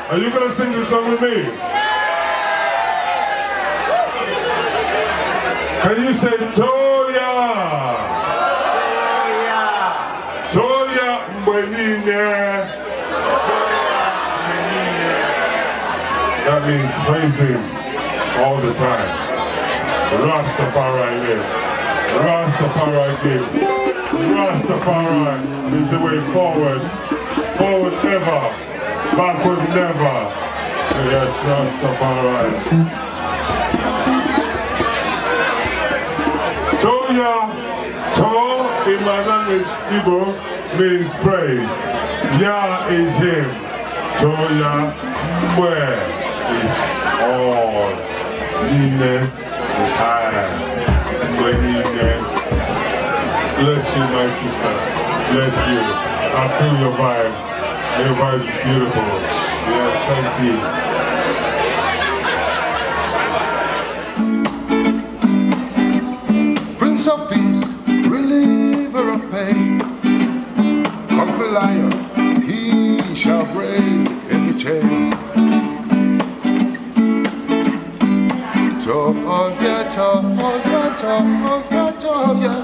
Are you gonna sing this song with me? Can you say Toya? Toya Mwenine. That means praise him all the time. Rastafari live. Rastafari give. Rastafari is the way forward. Forward ever. Backward never. Yes, Rastafari. Toya, To in my language, Igbo, means praise. Ya is him. Toya, where is all. Nine, time. Bless you, my sister. Bless you. I feel your vibes. Your vibes is beautiful. Yes, thank you. Prince of Peace, reliever of pain, conquer lion, he shall break every chain. Toya, Toya, Toya, Toya,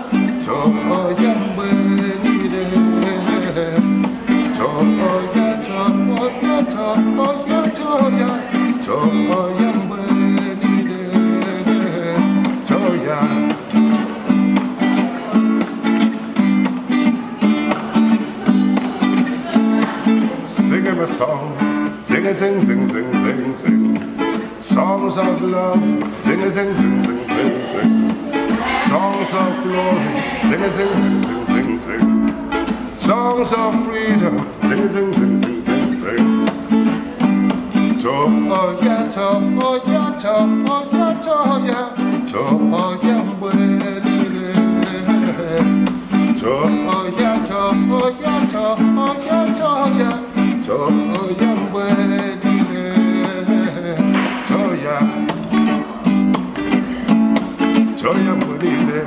Toya, Mwenine. Toya, Toya, Toya, Toya, Toya, Mwenine. Toya. Sing him a song, sing a sing, sing, sing, sing, sing. Songs of love, sing a sing, sing, sing, sing, sing. Songs of glory, sing a sing, sing, sing, sing, sing. Songs of freedom, sing a sing, sing, sing, sing, sing. Toya, Toya, Toya, Toya, Toya, Mwenine. Toya, Toya, Toya, Toya, Toya, Mwenine. Toya, Toya, Mwenine.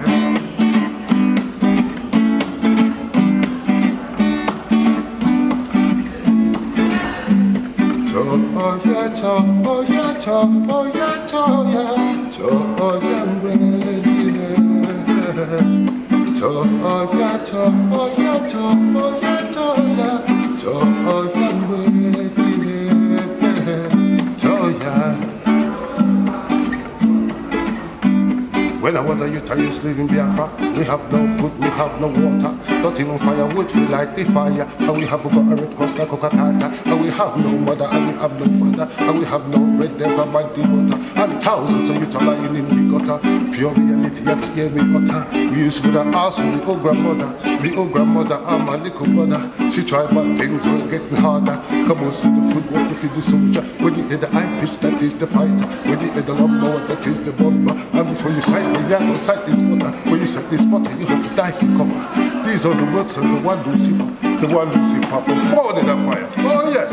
Toya, Toya, Toya, Toya, Toya, Mwenine. Toya, Toya, Toya, Toya, Toya, Mwenine. Toya. When I was a youth, I used to live in Biafra. We have no food, we have no water. Not even firewood, we light the fire. And we have got a red cross like Coca-Cola. And we have no mother, and we have no father. And we have no red desert by the water. And thousands of youth are lying in the gutter. Pure reality, you can hear me utter. We used to ask the old grandmother. The old grandmother and my little brother. She tried, but things were getting harder. Come on, see the food, what's the feed the soldier? When you hear the high pitch, that is the fighter. When you hear the lawnmower, that is the bomber. And before you sight the yard or sight this spotter, when you sight this spotter, you have to die for cover. These are the works of the one Lucifer from more than a fire. Oh yes.